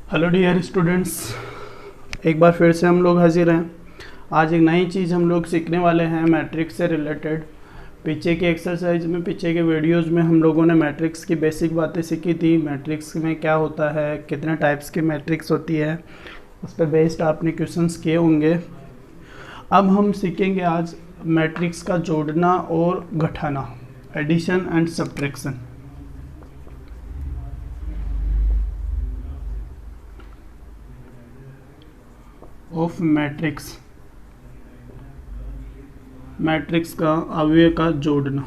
Hello dear students, एक बार फिर से हम लोग हाजिर हैं। आज एक नई चीज़ हम लोग सीखने वाले हैं मैट्रिक्स से रिलेटेड। पीछे की एक्सरसाइज में, पीछे के वीडियोस में हम लोगों ने मैट्रिक्स की बेसिक बातें सीखी थी। मैट्रिक्स में क्या होता है, कितने टाइप्स की मैट्रिक्स होती है, उस पर बेस्ड आपने क्वेश्चंस किए होंगे। अब हम सीखेंगे आज मैट्रिक्स का जोड़ना और घटाना, addition and subtraction. Of matrix, matrix का अवयव का जोड़ना,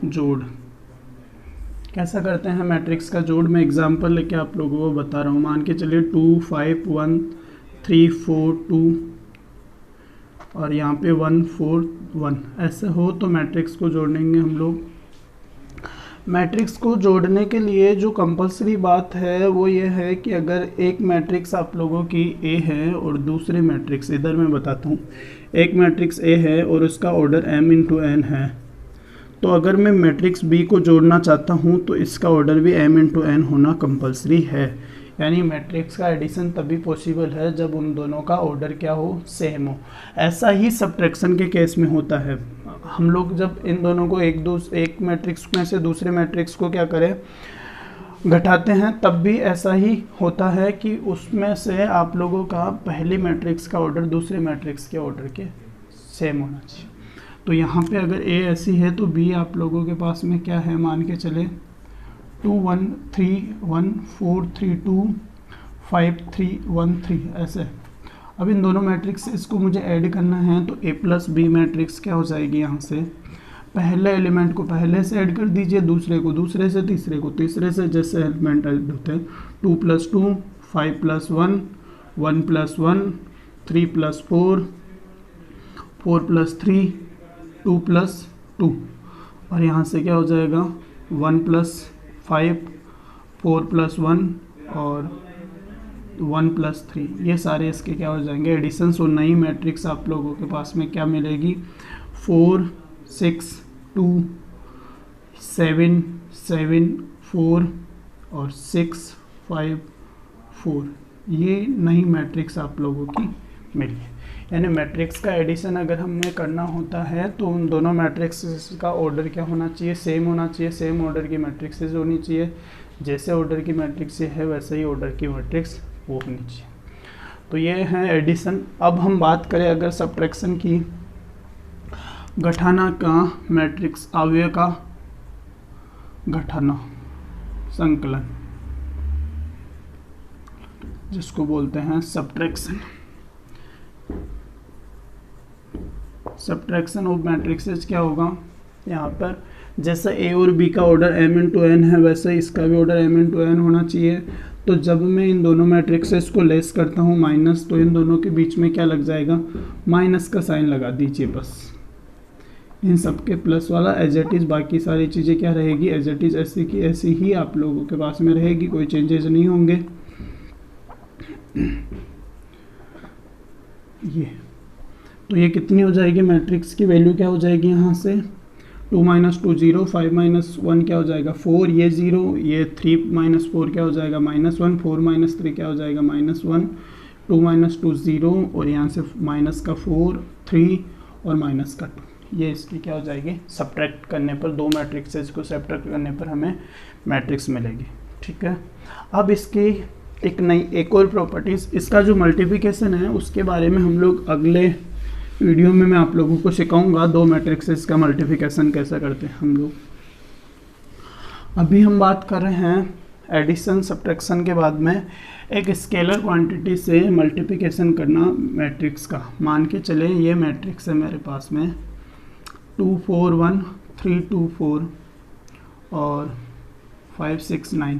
जोड़ कैसा करते हैं मैट्रिक्स का जोड़। मैं एग्जांपल लेके आप लोगों को बता रहा हूँ। मान के चलिए 2 5 1 3 4 2 और यहाँ पे 1 4 1 ऐसे हो तो मैट्रिक्स को जोड़ेंगे हम लोग। मैट्रिक्स को जोड़ने के लिए जो कंपलसरी बात है वो ये है कि अगर एक मैट्रिक्स आप लोगों की ए है और दूसरी मैट्रिक्स, इधर मैं बताता हूँ, एक मैट्रिक्स ए है और उसका ऑर्डर m इंटू एन है, तो अगर मैं मैट्रिक्स बी को जोड़ना चाहता हूँ तो इसका ऑर्डर भी m इंटू एन होना कंपलसरी है। यानी मैट्रिक्स का एडिशन तभी पॉसिबल है जब उन दोनों का ऑर्डर क्या हो, सेम हो। ऐसा ही सब्ट्रैक्शन के केस में होता है। हम लोग जब इन दोनों को एक मैट्रिक्स में से दूसरे मैट्रिक्स को क्या करें, घटाते हैं, तब भी ऐसा ही होता है कि उसमें से आप लोगों का पहली मैट्रिक्स का ऑर्डर दूसरे मैट्रिक्स के ऑर्डर के सेम होना चाहिए। तो यहाँ पे अगर ए ऐसी है तो बी आप लोगों के पास में क्या है, मान के चले 2 1 3 1 4 3 2 5 3 1 3 ऐसे। अब इन दोनों मैट्रिक्स इसको मुझे ऐड करना है तो ए प्लस बी मैट्रिक्स क्या हो जाएगी, यहाँ से पहले एलिमेंट को पहले से ऐड कर दीजिए, दूसरे को दूसरे से, तीसरे को तीसरे से, जैसे एलिमेंट ऐड होते हैं। 2 + 2 5 + 1 1 + 1 3 + 4 4 + 3 2 + 2 और यहाँ से क्या हो जाएगा 1 + 5 4 + 1 और 1 + 3। ये सारे इसके क्या हो जाएंगे, एडिशंस। और नई मैट्रिक्स आप लोगों के पास में क्या मिलेगी, 4 6 2 7 7 4 और 6 5 4। ये नई मैट्रिक्स आप लोगों की मिली है। यानी मैट्रिक्स का एडिशन अगर हमें करना होता है तो उन दोनों मैट्रिक्स का ऑर्डर क्या होना चाहिए, सेम होना चाहिए। सेम ऑर्डर की मैट्रिक्सेस होनी चाहिए। जैसे ऑर्डर की मैट्रिक्स है वैसे ही ऑर्डर की मैट्रिक्स वो होनी चाहिए। तो ये है एडिशन। अब हम बात करें अगर सब्ट्रैक्शन की, घटाना का, मैट्रिक्स अवयव का घटाना, संकलन, जिसको बोलते हैं सब्ट्रैक्शन। सब्ट्रैक्शन ऑफ मैट्रिक्सेस क्या होगा, यहाँ पर जैसे ए और बी का ऑर्डर m इंटू एन है वैसे इसका भी ऑर्डर m इंटू एन होना चाहिए। तो जब मैं इन दोनों मैट्रिक्सेस को लेस करता हूँ माइनस, तो इन दोनों के बीच में क्या लग जाएगा, माइनस का साइन लगा दीजिए बस। इन सब के प्लस वाला एज इट इज़, बाकी सारी चीज़ें क्या रहेगी, एज इट इज़ ऐसी की ऐसी ही आप लोगों के पास में रहेगी, कोई चेंजेस नहीं होंगे। ये तो ये कितनी हो जाएगी, मैट्रिक्स की वैल्यू क्या हो जाएगी, यहाँ से 2 - 2 0 5 - 1 क्या हो जाएगा 4, ये 0, ये 3 - 4 क्या हो जाएगा -1, 4 - 3 क्या हो जाएगा -1, 2 - 2 0 और यहाँ से माइनस का 4 3 और माइनस का 2। ये इसकी क्या हो जाएगी, सब्ट्रैक्ट करने पर, दो मैट्रिक्सेस को सब्ट्रैक्ट करने पर हमें मैट्रिक्स मिलेगी। ठीक है। अब इसकी एक और प्रॉपर्टीज़, इसका जो मल्टीप्लिकेशन है उसके बारे में हम लोग अगले वीडियो में मैं आप लोगों को सिखाऊंगा। दो मैट्रिक्सेस का मल्टीप्लिकेशन कैसे करते हैं हम लोग। अभी हम बात कर रहे हैं एडिशन सब्ट्रैक्शन के बाद में एक स्केलर क्वांटिटी से मल्टीप्लिकेशन करना मैट्रिक्स का। मान के चले ये मैट्रिक्स है मेरे पास में 2 4 1 3 2 4 और 5 6 9।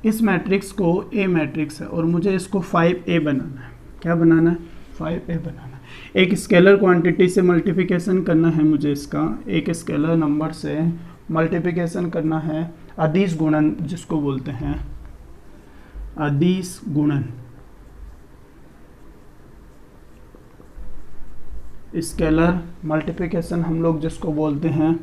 इस मैट्रिक्स को ए मैट्रिक्स है और मुझे इसको 5a बनाना है। क्या बनाना है, 5a बनाना है। एक स्केलर क्वांटिटी से मल्टीप्लिकेशन करना है मुझे, इसका एक स्केलर नंबर से मल्टीप्लिकेशन करना है, अदिश गुणन जिसको बोलते हैं, अदिश गुणन। स्केलर मल्टीप्लिकेशन हम लोग जिसको बोलते हैं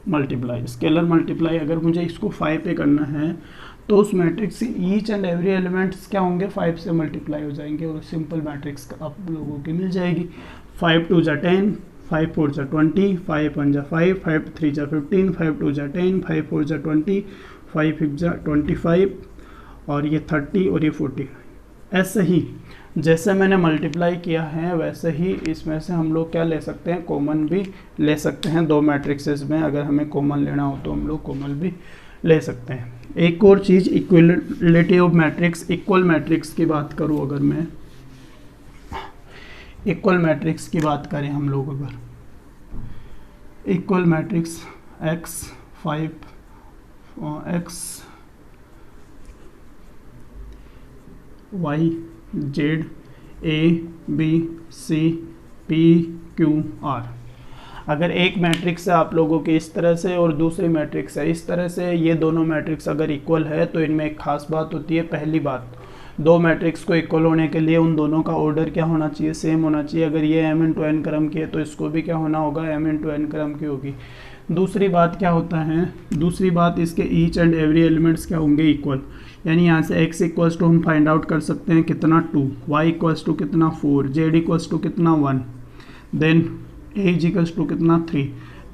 मल्टीप्लाई, स्केलर मल्टीप्लाई अगर मुझे इसको 5 पे करना है तो उस मैट्रिक्स की ईच एंड एवरी एलिमेंट्स क्या होंगे, 5 से मल्टीप्लाई हो जाएंगे और सिंपल मैट्रिक्स आप लोगों की मिल जाएगी। 5 2 = 10, 5 4 = 20, 5 1 = 5, 5 3 = 15, 5 2 = 10, 5 4 = 20, 5 5 = 25 और ये 30 और ये 40। ऐसे ही जैसे मैंने मल्टीप्लाई किया है वैसे ही इसमें से हम लोग क्या ले सकते हैं, कॉमन भी ले सकते हैं। दो मैट्रिक्सेस में अगर हमें कॉमन लेना हो तो हम लोग कॉमन भी ले सकते हैं। एक और चीज़, equality of matrix, equal matrix की बात करूँ अगर मैं, इक्वल मैट्रिक्स की बात करें हम लोग, अगर equal matrix x 5 x y z a b c p q r, अगर एक मैट्रिक्स है आप लोगों के इस तरह से और दूसरी मैट्रिक्स है इस तरह से, ये दोनों मैट्रिक्स अगर इक्वल है तो इनमें एक खास बात होती है। पहली बात, दो मैट्रिक्स को इक्वल होने के लिए उन दोनों का ऑर्डर क्या होना चाहिए, सेम होना चाहिए। अगर ये m×n क्रम की है तो इसको भी क्या होना होगा, m×n क्रम की होगी। दूसरी बात क्या होता है, दूसरी बात इसके ईच एंड एवरी एलिमेंट्स क्या होंगे, इक्वल। यानी यहाँ से x इक्वल्स टू हम फाइंड आउट कर सकते हैं कितना 2, y इक्वल्स टू कितना 4, z इक्वल्स टू कितना 1, देन a इक्वल्स टू कितना 3,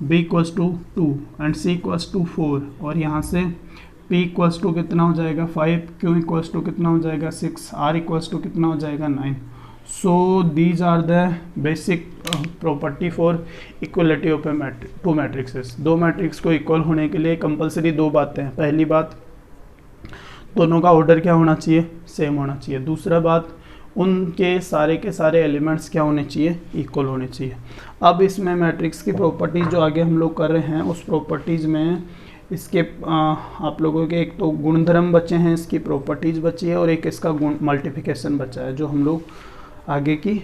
b equals to 2 and c equals to 4 और यहाँ से p इक्वल्स टू कितना हो जाएगा 5, q इक्वल्स टू कितना हो जाएगा 6, r इक्वल्स टू कितना हो जाएगा 9। So these are the basic property for equality of two matrices. दो मैट्रिक्स को इक्वल होने के लिए कंपलसरी दो बातें हैं। पहली बात, दोनों का ऑर्डर क्या होना चाहिए, सेम होना चाहिए। दूसरा बात, उनके सारे के सारे एलिमेंट्स क्या होने चाहिए, इक्वल होने चाहिए। अब इसमें मैट्रिक्स की प्रॉपर्टीज़ जो आगे हम लोग कर रहे हैं उस प्रॉपर्टीज़ में इसके आप लोगों के एक तो गुणधर्म बचे हैं, इसकी प्रॉपर्टीज़ बची है और एक इसका गुण मल्टीप्लिकेशन बचा है, जो हम लोग आगे की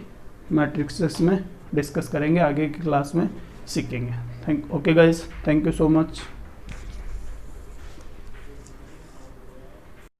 मैट्रिक्सेस में डिस्कस करेंगे, आगे की क्लास में सीखेंगे। Okay guys, thank you so much.